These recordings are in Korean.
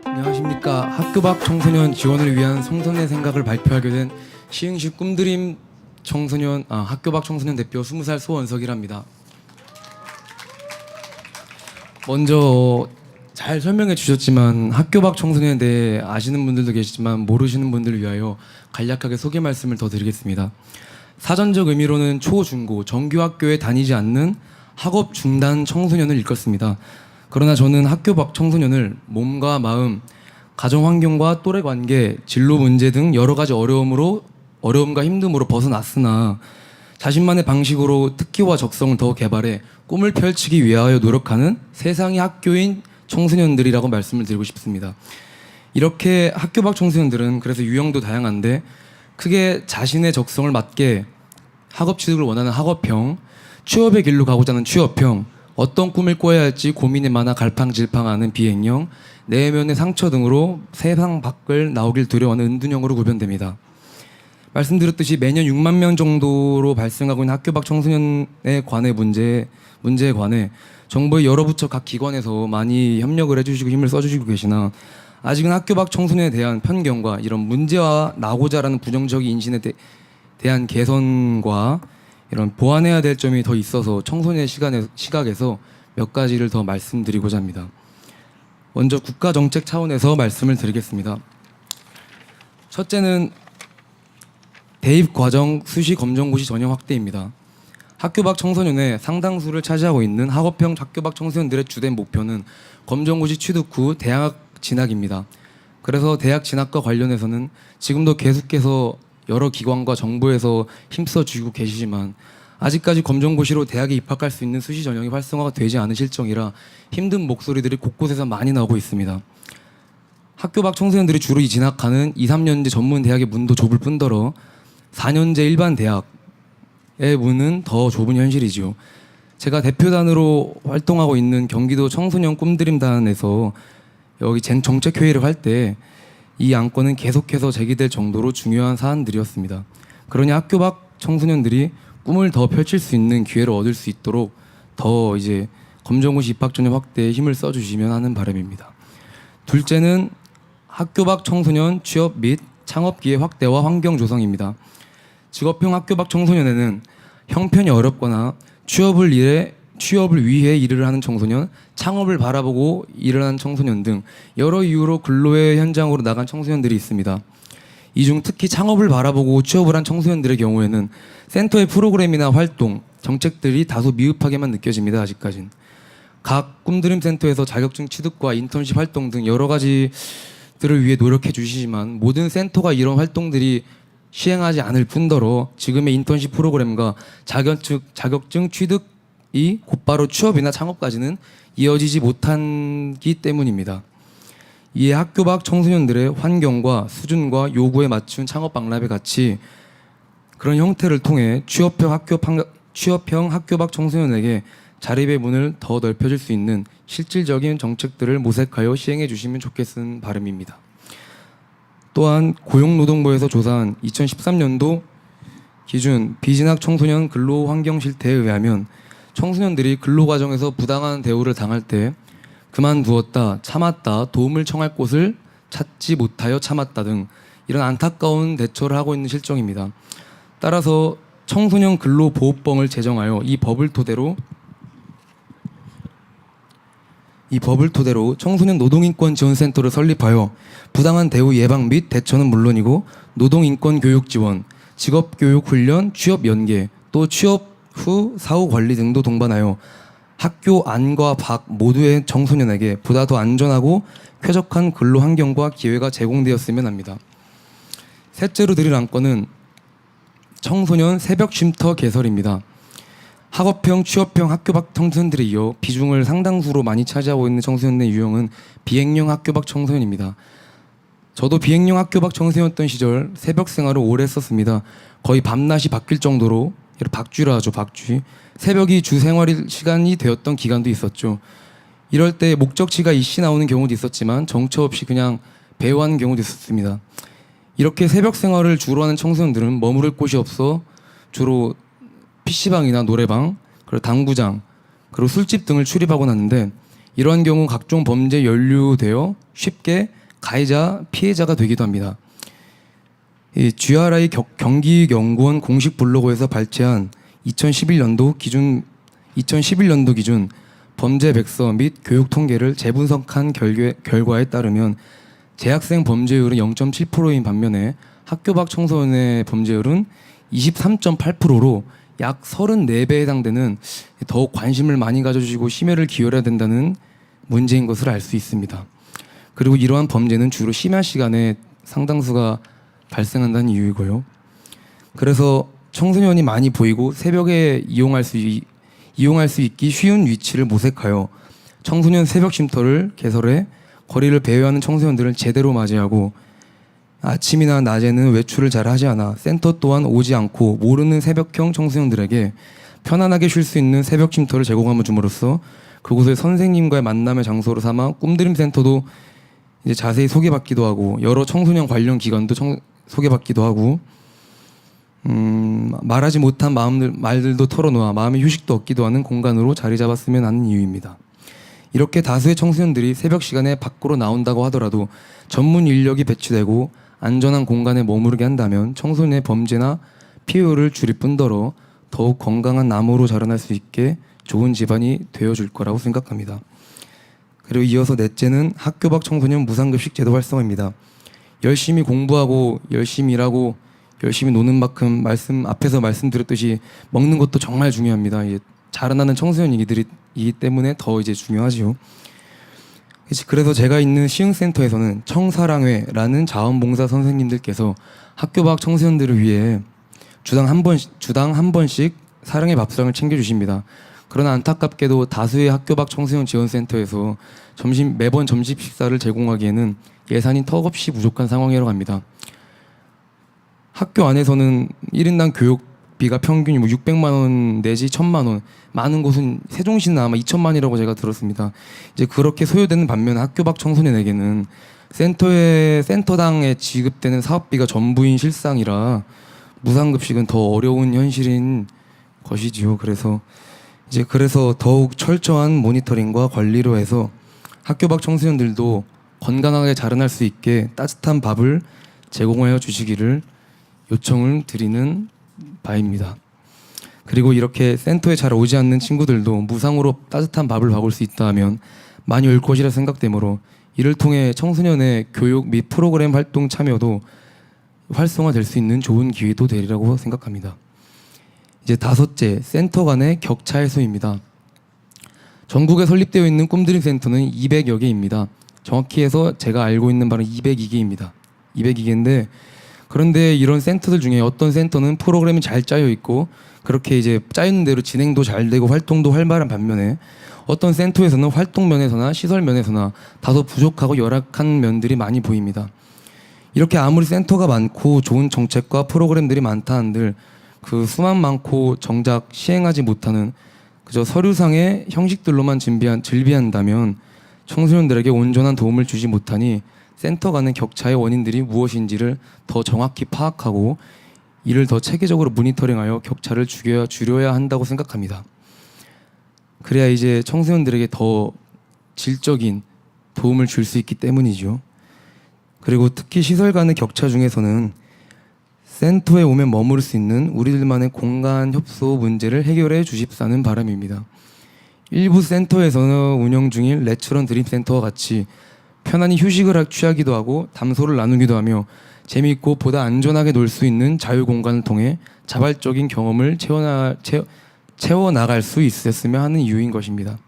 안녕하십니까. 학교 밖 청소년 지원을 위한 성선의 생각을 발표하게 된 시흥시 꿈드림 학교 밖 청소년 대표 20살 소원석이랍니다. 먼저 잘 설명해 주셨지만 학교 밖 청소년에 대해 아시는 분들도 계시지만 모르시는 분들을 위하여 간략하게 소개 말씀을 더 드리겠습니다. 사전적 의미로는 초, 중고, 정규학교에 다니지 않는 학업 중단 청소년을 일컫습니다. 그러나 저는 학교 밖 청소년을 몸과 마음, 가정 환경과 또래 관계, 진로 문제 등 여러 가지 어려움과 힘듦으로 벗어났으나 자신만의 방식으로 특기와 적성을 더 개발해 꿈을 펼치기 위하여 노력하는 세상의 학교인 청소년들이라고 말씀을 드리고 싶습니다. 이렇게 학교 밖 청소년들은 그래서 유형도 다양한데 크게 자신의 적성을 맞게 학업 취득을 원하는 학업형, 취업의 길로 가고자 하는 취업형, 어떤 꿈을 꿔야 할지 고민에 많아 갈팡질팡하는 비행형, 내면의 상처 등으로 세상 밖을 나오길 두려워하는 은둔형으로 구별됩니다. 말씀드렸듯이 매년 6만 명 정도로 발생하고 있는 학교 밖 청소년에 관해 문제에 관해 정부의 여러 부처 각 기관에서 많이 협력을 해주시고 힘을 써주시고 계시나 아직은 학교 밖 청소년에 대한 편견과 이런 문제와 나고자 하는 부정적인 인식에 대한 개선과 이런 보완해야 될 점이 더 있어서 청소년의 시각에서 몇 가지를 더 말씀드리고자 합니다. 먼저 국가정책 차원에서 말씀을 드리겠습니다. 첫째는 대입과정 수시 검정고시 전형 확대입니다. 학교 밖 청소년의 상당수를 차지하고 있는 학업형 학교 밖 청소년들의 주된 목표는 검정고시 취득 후 대학 진학입니다. 그래서 대학 진학과 관련해서는 지금도 계속해서 여러 기관과 정부에서 힘써 주시고 계시지만 아직까지 검정고시로 대학에 입학할 수 있는 수시 전형이 활성화가 되지 않은 실정이라 힘든 목소리들이 곳곳에서 많이 나오고 있습니다. 학교 밖 청소년들이 주로 진학하는 2, 3년제 전문 대학의 문도 좁을 뿐더러 4년제 일반 대학의 문은 더 좁은 현실이죠. 제가 대표단으로 활동하고 있는 경기도 청소년 꿈드림단에서 여기 정책회의를 할 때 이 안건은 계속해서 제기될 정도로 중요한 사안들이었습니다. 그러니 학교 밖 청소년들이 꿈을 더 펼칠 수 있는 기회를 얻을 수 있도록 더 이제 검정고시 입학 전형 확대에 힘을 써주시면 하는 바람입니다. 둘째는 학교 밖 청소년 취업 및 창업 기회 확대와 환경 조성입니다. 직업형 학교 밖 청소년에는 형편이 어렵거나 취업을 위해 일을 하는 청소년, 창업을 바라보고 일을 하는 청소년 등 여러 이유로 근로의 현장으로 나간 청소년들이 있습니다. 이 중 특히 창업을 바라보고 취업을 한 청소년들의 경우에는 센터의 프로그램이나 활동, 정책들이 다소 미흡하게만 느껴집니다. 아직까진. 각 꿈드림 센터에서 자격증 취득과 인턴십 활동 등 여러 가지들을 위해 노력해 주시지만 모든 센터가 이런 활동들이 시행하지 않을 뿐더러 지금의 인턴십 프로그램과 자격증 취득이 곧바로 취업이나 창업까지는 이어지지 못하기 때문입니다. 이에 학교 밖 청소년들의 환경과 수준과 요구에 맞춘 창업 박람회 같이 그런 형태를 통해 취업형 학교 밖 청소년에게 자립의 문을 더 넓혀줄 수 있는 실질적인 정책들을 모색하여 시행해 주시면 좋겠는 바람입니다. 또한 고용노동부에서 조사한 2013년도 기준 비진학 청소년 근로환경 실태에 의하면 청소년들이 근로과정에서 부당한 대우를 당할 때 그만두었다, 참았다, 도움을 청할 곳을 찾지 못하여 참았다 등 이런 안타까운 대처를 하고 있는 실정입니다. 따라서 청소년 근로보호법을 제정하여 이 법을 토대로 청소년 노동인권 지원센터를 설립하여 부당한 대우 예방 및 대처는 물론이고 노동인권 교육 지원, 직업교육 훈련, 취업 연계, 또 취업 후 사후 관리 등도 동반하여 학교 안과 밖 모두의 청소년에게 보다 더 안전하고 쾌적한 근로 환경과 기회가 제공되었으면 합니다. 셋째로 드릴 안건은 청소년 새벽 쉼터 개설입니다. 학업형, 취업형 학교 밖 청소년들에 이어 비중을 상당수로 많이 차지하고 있는 청소년의 유형은 비행형 학교 밖 청소년입니다. 저도 비행형 학교 밖 청소년이었던 시절 새벽 생활을 오래 했었습니다. 거의 밤낮이 바뀔 정도로 박쥐라 하죠, 박쥐. 새벽이 주 생활 시간이 되었던 기간도 있었죠. 이럴 때 목적지가 이씨 나오는 경우도 있었지만 정처 없이 그냥 배회하는 경우도 있었습니다. 이렇게 새벽 생활을 주로 하는 청소년들은 머무를 곳이 없어 주로 PC방이나 노래방, 그리고 당구장, 그리고 술집 등을 출입하곤 하는데 이러한 경우 각종 범죄에 연루되어 쉽게 가해자, 피해자가 되기도 합니다. 이 GRI 경기연구원 공식 블로그에서 발췌한 2011년도 기준 범죄 백서 및 교육 통계를 재분석한 결과에 따르면 재학생 범죄율은 0.7%인 반면에 학교 밖 청소년의 범죄율은 23.8%로 약 34배에 해당되는 더욱 관심을 많이 가져주시고 심혈을 기울여야 된다는 문제인 것을 알 수 있습니다. 그리고 이러한 범죄는 주로 심야 시간에 상당수가 발생한다는 이유이고요. 그래서 청소년이 많이 보이고 새벽에 이용할 수 있기 쉬운 위치를 모색하여 청소년 새벽 쉼터를 개설해 거리를 배회하는 청소년들을 제대로 맞이하고 아침이나 낮에는 외출을 잘 하지 않아 센터 또한 오지 않고 모르는 새벽형 청소년들에게 편안하게 쉴 수 있는 새벽 쉼터를 제공함을 줌으로써 그곳을 선생님과의 만남의 장소로 삼아 꿈드림 센터도 이제 자세히 소개받기도 하고 여러 청소년 관련 기관도 소개받기도 하고 말하지 못한 말들도 털어놓아 마음의 휴식도 얻기도 하는 공간으로 자리 잡았으면 하는 이유입니다. 이렇게 다수의 청소년들이 새벽 시간에 밖으로 나온다고 하더라도 전문 인력이 배치되고 안전한 공간에 머무르게 한다면 청소년의 범죄나 피해율을 줄일 뿐더러 더욱 건강한 나무로 자라날 수 있게 좋은 집안이 되어줄 거라고 생각합니다. 그리고 이어서 넷째는 학교 밖 청소년 무상급식 제도 활성화입니다. 열심히 공부하고 열심히 일하고 열심히 노는 만큼 앞에서 말씀드렸듯이 먹는 것도 정말 중요합니다. 자라나는 청소년이기 때문에 더 이제 중요하지요. 그래서 제가 있는 시흥센터에서는 청사랑회라는 자원봉사 선생님들께서 학교 밖 청소년들을 위해 주당 한 번씩 사랑의 밥상을 챙겨주십니다. 그러나 안타깝게도 다수의 학교 밖 청소년 지원센터에서 매번 점심 식사를 제공하기에는 예산이 턱없이 부족한 상황이라고 합니다. 학교 안에서는 1인당 교육비가 평균이 600만 원 내지 1000만 원, 많은 곳은 세종시는 아마 2천만 원이라고 제가 들었습니다. 이제 그렇게 소요되는 반면 학교 밖 청소년에게는 센터당에 지급되는 사업비가 전부인 실상이라 무상급식은 더 어려운 현실인 것이지요. 그래서 더욱 철저한 모니터링과 관리로 해서 학교 밖 청소년들도 건강하게 자라날 수 있게 따뜻한 밥을 제공하여 주시기를 요청을 드리는 바입니다. 그리고 이렇게 센터에 잘 오지 않는 친구들도 무상으로 따뜻한 밥을 먹을 수 있다면 많이 올 것이라 생각되므로 이를 통해 청소년의 교육 및 프로그램 활동 참여도 활성화될 수 있는 좋은 기회도 되리라고 생각합니다. 이제 다섯째, 센터 간의 격차 해소입니다. 전국에 설립되어 있는 꿈드림 센터는 200여 개입니다. 정확히 해서 제가 알고 있는 바는 202개입니다. 202개인데 그런데 이런 센터들 중에 어떤 센터는 프로그램이 잘 짜여 있고 그렇게 이제 짜여있는 대로 진행도 잘 되고 활동도 활발한 반면에 어떤 센터에서는 활동 면에서나 시설 면에서나 다소 부족하고 열악한 면들이 많이 보입니다. 이렇게 아무리 센터가 많고 좋은 정책과 프로그램들이 많다 한들 그 수만 많고 정작 시행하지 못하는 그저 서류상의 형식들로만 즐비한다면 청소년들에게 온전한 도움을 주지 못하니 센터 간의 격차의 원인들이 무엇인지를 더 정확히 파악하고 이를 더 체계적으로 모니터링하여 격차를 줄여야 한다고 생각합니다. 그래야 이제 청소년들에게 더 질적인 도움을 줄 수 있기 때문이죠. 그리고 특히 시설 간의 격차 중에서는 센터에 오면 머무를 수 있는 우리들만의 공간 협소 문제를 해결해 주십사는 바람입니다. 일부 센터에서는 운영 중인 레츠런 드림 센터와 같이 편안히 휴식을 취하기도 하고 담소를 나누기도 하며 재미있고 보다 안전하게 놀 수 있는 자유 공간을 통해 자발적인 경험을 채워나갈 수 있었으면 하는 이유인 것입니다.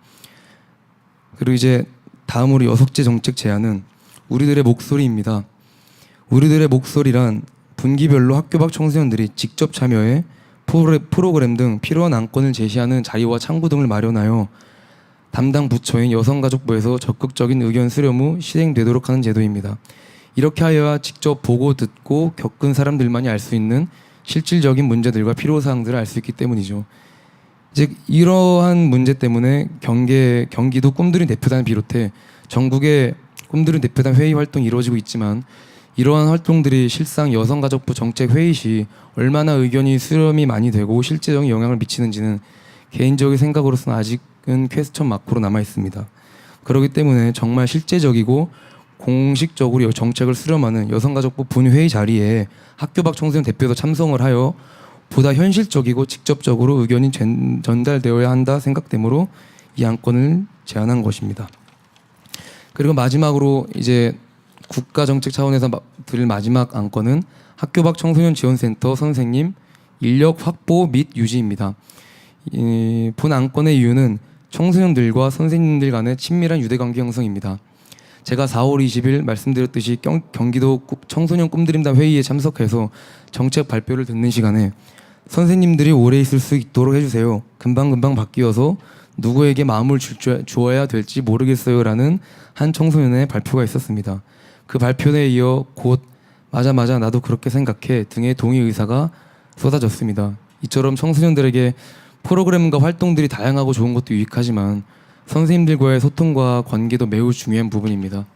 그리고 이제 다음으로 여섯째 정책 제안은 우리들의 목소리입니다. 우리들의 목소리란 분기별로 학교 밖 청소년들이 직접 참여해 프로그램 등 필요한 안건을 제시하는 자리와 창구 등을 마련하여 담당 부처인 여성가족부에서 적극적인 의견 수렴 후 실행되도록 하는 제도입니다. 이렇게 하여야 직접 보고 듣고 겪은 사람들만이 알 수 있는 실질적인 문제들과 필요사항들을 알 수 있기 때문이죠. 즉 이러한 문제 때문에 경기도 꿈드림 대표단을 비롯해 전국의 꿈드림 대표단 회의 활동이 이루어지고 있지만 이러한 활동들이 실상 여성가족부 정책 회의 시 얼마나 의견이 수렴이 많이 되고 실제적인 영향을 미치는지는 개인적인 생각으로서는 아직 퀘스천 마크로 남아 있습니다. 그렇기 때문에 정말 실제적이고 공식적으로 정책을 수렴하는 여성가족부 분회의 자리에 학교 밖 청소년 대표도 참석을 하여 보다 현실적이고 직접적으로 의견이 전달되어야 한다 생각되므로 이 안건을 제안한 것입니다. 그리고 마지막으로 이제 국가정책 차원에서 드릴 마지막 안건은 학교 밖 청소년 지원센터 선생님 인력 확보 및 유지입니다. 본 안건의 이유는 청소년들과 선생님들 간의 친밀한 유대관계 형성입니다. 제가 4월 20일 말씀드렸듯이 경기도 청소년 꿈드림단 회의에 참석해서 정책 발표를 듣는 시간에 선생님들이 오래 있을 수 있도록 해주세요. 금방금방 바뀌어서 누구에게 마음을 주어야 될지 모르겠어요 라는 한 청소년의 발표가 있었습니다. 그 발표에 이어 곧 맞아 나도 그렇게 생각해 등의 동의 의사가 쏟아졌습니다. 이처럼 청소년들에게 프로그램과 활동들이 다양하고 좋은 것도 유익하지만 선생님들과의 소통과 관계도 매우 중요한 부분입니다.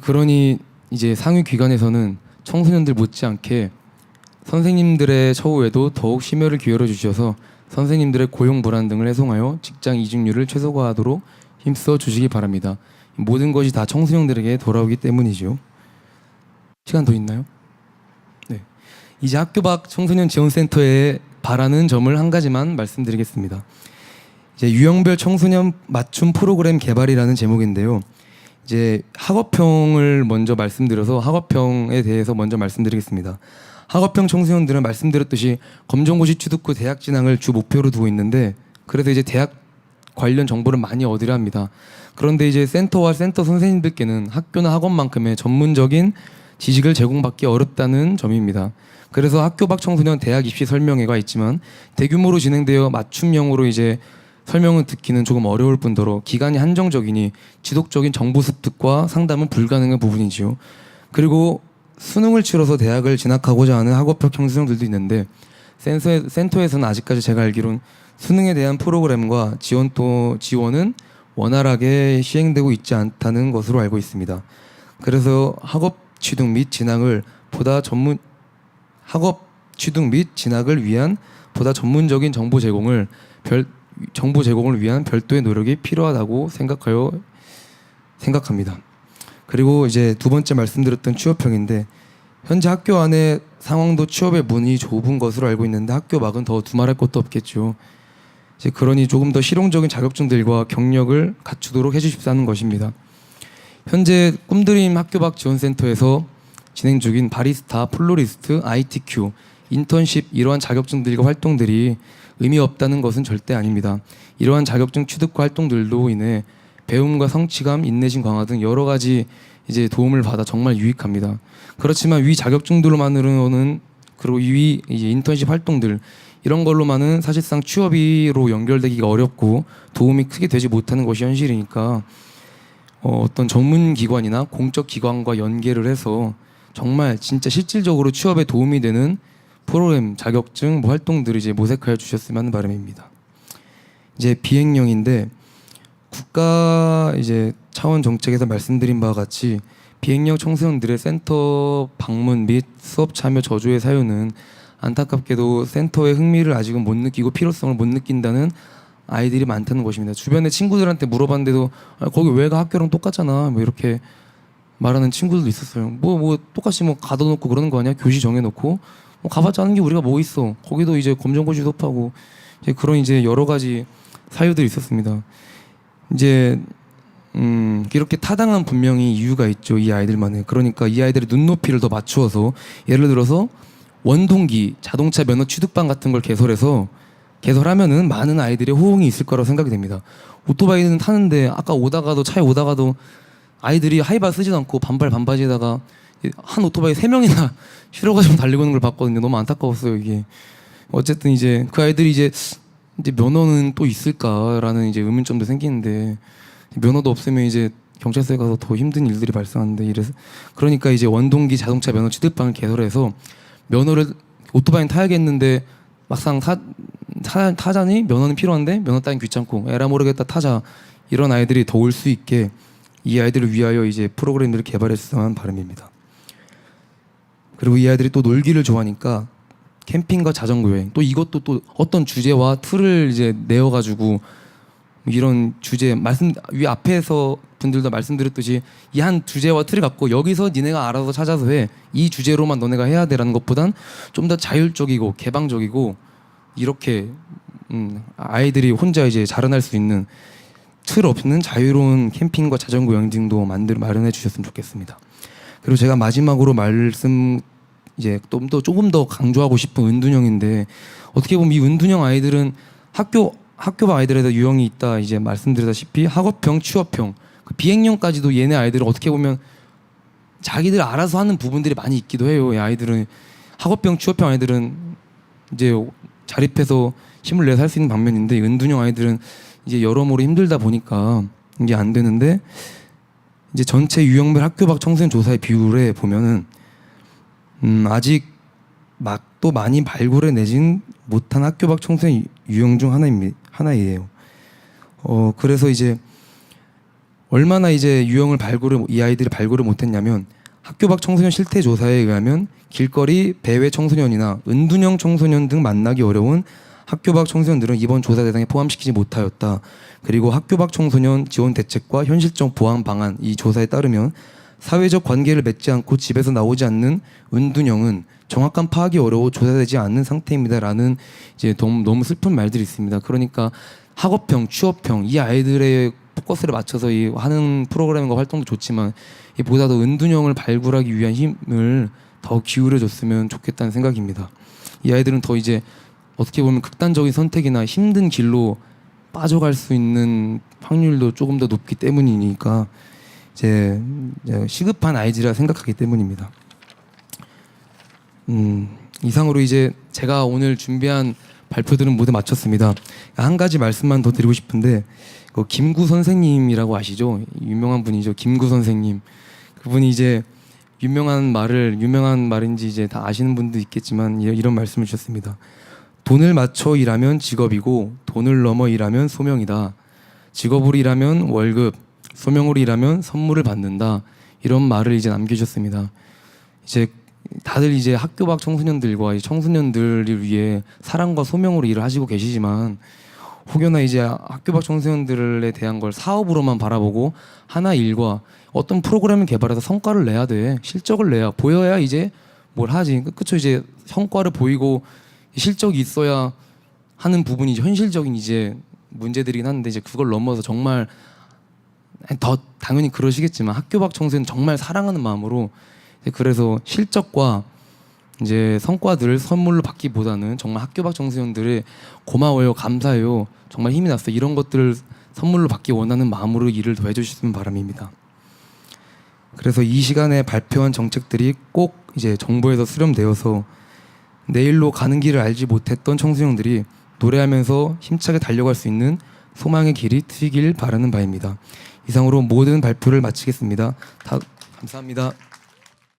그러니 이제 상위 기관에서는 청소년들 못지않게 선생님들의 처우에도 더욱 심혈을 기울여 주셔서 선생님들의 고용 불안 등을 해소하여 직장 이직률을 최소화하도록 힘써 주시기 바랍니다. 모든 것이 다 청소년들에게 돌아오기 때문이죠. 시간 더 있나요? 네. 이제 학교 밖 청소년 지원센터에 바라는 점을 한 가지만 말씀드리겠습니다. 이제 유형별 청소년 맞춤 프로그램 개발이라는 제목인데요. 이제 학업형을 먼저 말씀드려서 학업형에 대해서 먼저 말씀드리겠습니다. 학업형 청소년들은 말씀드렸듯이 검정고시 취득 후 대학 진학을 주 목표로 두고 있는데 그래서 이제 대학 관련 정보를 많이 얻으려 합니다. 그런데 이제 센터와 센터 선생님들께는 학교나 학원만큼의 전문적인 지식을 제공받기 어렵다는 점입니다. 그래서 학교 밖 청소년 대학 입시 설명회가 있지만 대규모로 진행되어 맞춤형으로 이제 설명을 듣기는 조금 어려울 뿐더러 기간이 한정적이니 지속적인 정보 습득과 상담은 불가능한 부분이지요. 그리고 수능을 치러서 대학을 진학하고자 하는 학업형 청소년들도 있는데 센터에서는 아직까지 제가 알기로는 수능에 대한 프로그램과 지원은 원활하게 시행되고 있지 않다는 것으로 알고 있습니다. 그래서 학업 취득 및 진학을 위한 보다 전문적인 정보 제공을 위한 별도의 노력이 필요하다고 생각합니다. 그리고 이제 두 번째 말씀드렸던 취업형인데 현재 학교 안에 상황도 취업의 문이 좁은 것으로 알고 있는데 학교 밖은 더 두말할 것도 없겠죠. 이제 그러니 조금 더 실용적인 자격증들과 경력을 갖추도록 해주십사는 것입니다. 현재 꿈드림 학교 밖 지원센터에서 진행 중인 바리스타, 플로리스트, ITQ, 인턴십 이러한 자격증들과 활동들이 의미 없다는 것은 절대 아닙니다. 이러한 자격증 취득과 활동들로 인해 배움과 성취감, 인내심 강화 등 여러 가지 이제 도움을 받아 정말 유익합니다. 그렇지만 위 자격증들로만으로는 그리고 위 이제 인턴십 활동들 이런 걸로만은 사실상 취업으로 연결되기가 어렵고 도움이 크게 되지 못하는 것이 현실이니까 어떤 전문 기관이나 공적 기관과 연계를 해서 정말 진짜 실질적으로 취업에 도움이 되는 프로그램, 자격증, 활동들을 이제 모색하여 주셨으면 하는 바람입니다. 이제 비행령인데 국가 이제 차원 정책에서 말씀드린 바와 같이 비행령 청소년들의 센터 방문 및 수업 참여 저조의 사유는 안타깝게도 센터의 흥미를 아직은 못 느끼고 필요성을 못 느낀다는 아이들이 많다는 것입니다. 주변에 친구들한테 물어봤는데도 거기 왜 가 학교랑 똑같잖아 뭐 이렇게 말하는 친구들도 있었어요. 뭐 똑같이 뭐 가둬놓고 그러는 거 아니야? 교시 정해놓고 뭐 가봤자 하는 게 우리가 뭐 있어? 거기도 이제 검정고시 수업하고 이제 그런 이제 여러 가지 사유들이 있었습니다. 이제 이렇게 타당한 분명히 이유가 있죠. 이 아이들만의. 그러니까 이 아이들의 눈높이를 더 맞추어서 예를 들어서 원동기 자동차 면허 취득반 같은 걸 개설하면은 많은 아이들의 호응이 있을 거라고 생각이 됩니다. 오토바이는 타는데 아까 차에 오다가도 아이들이 하이바 쓰지도 않고 반바지에다가 한 오토바이 3명이나 실어가지고 달리고 있는 걸 봤거든요. 너무 안타까웠어요, 이게. 어쨌든 이제 그 아이들이 이제 면허는 또 있을까라는 이제 의문점도 생기는데 면허도 없으면 이제 경찰서에 가서 더 힘든 일들이 발생하는데 이래서 그러니까 이제 원동기 자동차 면허 취득반을 개설해서 면허를 오토바이는 타야겠는데 막상 타자니 면허는 필요한데 면허 따긴 귀찮고 에라 모르겠다 타자 이런 아이들이 더 올 수 있게 이 아이들을 위하여 이제 프로그램들을 개발했으면 하는 바람입니다. 그리고 이 아이들이 또 놀기를 좋아하니까 캠핑과 자전거 여행 또 이것도 또 어떤 주제와 틀을 이제 내어가지고 이런 주제 말씀 위 앞에서 분들도 말씀드렸듯이 이 한 주제와 틀을 갖고 여기서 니네가 알아서 찾아서 해 이 주제로만 너네가 해야 돼라는 것보단 좀 더 자율적이고 개방적이고 이렇게 아이들이 혼자 이제 자라날 수 있는 틀 없는 자유로운 캠핑과 자전거 여행 등도 마련해 주셨으면 좋겠습니다. 그리고 제가 마지막으로 말씀 이제 조금 더 강조하고 싶은 은둔형인데 어떻게 보면 이 은둔형 아이들은 학교가 아이들에 대한 유형이 있다 이제 말씀드렸다시피 학업형, 취업형, 그 비행형까지도 얘네 아이들은 어떻게 보면 자기들 알아서 하는 부분들이 많이 있기도 해요. 이 아이들은 학업형, 취업형 아이들은 이제 자립해서 힘을 내서 할 수 있는 방면인데 은둔형 아이들은 이제 여러모로 힘들다 보니까 이게 안 되는데 이제 전체 유형별 학교 밖 청소년 조사의 비율에 보면은 아직 또 많이 발굴해내진 못한 학교 밖 청소년 유형 중 하나이에요. 그래서 이제 얼마나 이제 유형을 이 아이들이 발굴을 못했냐면 학교 밖 청소년 실태 조사에 의하면 길거리 배회 청소년이나 은둔형 청소년 등 만나기 어려운 학교 밖 청소년들은 이번 조사 대상에 포함시키지 못하였다. 그리고 학교 밖 청소년 지원 대책과 현실적 보완 방안 이 조사에 따르면 사회적 관계를 맺지 않고 집에서 나오지 않는 은둔형은 정확한 파악이 어려워 조사되지 않는 상태입니다라는 이제 너무 슬픈 말들이 있습니다. 그러니까 학업형, 취업형 이 아이들의 포커스를 맞춰서 하는 프로그램과 활동도 좋지만 보다도 은둔형을 발굴하기 위한 힘을 더 기울여줬으면 좋겠다는 생각입니다. 이 아이들은 더 이제 어떻게 보면 극단적인 선택이나 힘든 길로 빠져갈 수 있는 확률도 조금 더 높기 때문이니까 이제 시급한 아이들이라 생각하기 때문입니다. 이상으로 이제 제가 오늘 준비한 발표들은 모두 마쳤습니다. 한 가지 말씀만 더 드리고 싶은데 김구 선생님이라고 아시죠? 유명한 분이죠. 김구 선생님. 그분이 이제 유명한 말인지 이제 다 아시는 분도 있겠지만 이런 말씀을 주셨습니다. 돈을 맞춰 일하면 직업이고 돈을 넘어 일하면 소명이다. 직업으로 일하면 월급, 소명으로 일하면 선물을 받는다. 이런 말을 이제 남겨주셨습니다. 이제 다들 이제 학교 밖 청소년들과 청소년들을 위해 사랑과 소명으로 일을 하시고 계시지만 혹여나 이제 학교 밖 청소년들에 대한 걸 사업으로만 바라보고 하나 일과 어떤 프로그램을 개발해서 성과를 내야 돼. 실적을 내야 보여야 이제 뭘 하지. 그쵸? 이제 성과를 보이고 실적이 있어야 하는 부분이 현실적인 이제 문제들이긴 한데 이제 그걸 넘어서 정말 더 당연히 그러시겠지만 학교 밖 청소년 정말 사랑하는 마음으로 그래서 실적과 이제 성과들을 선물로 받기보다는 정말 학교 밖 청소년들의 고마워요, 감사해요, 정말 힘이 났어요 이런 것들을 선물로 받기 원하는 마음으로 일을 더 해주시면 바람입니다. 그래서 이 시간에 발표한 정책들이 꼭 이제 정부에서 수렴되어서 내일로 가는 길을 알지 못했던 청소년들이 노래하면서 힘차게 달려갈 수 있는 소망의 길이 트이길 바라는 바입니다. 이상으로 모든 발표를 마치겠습니다. 감사합니다.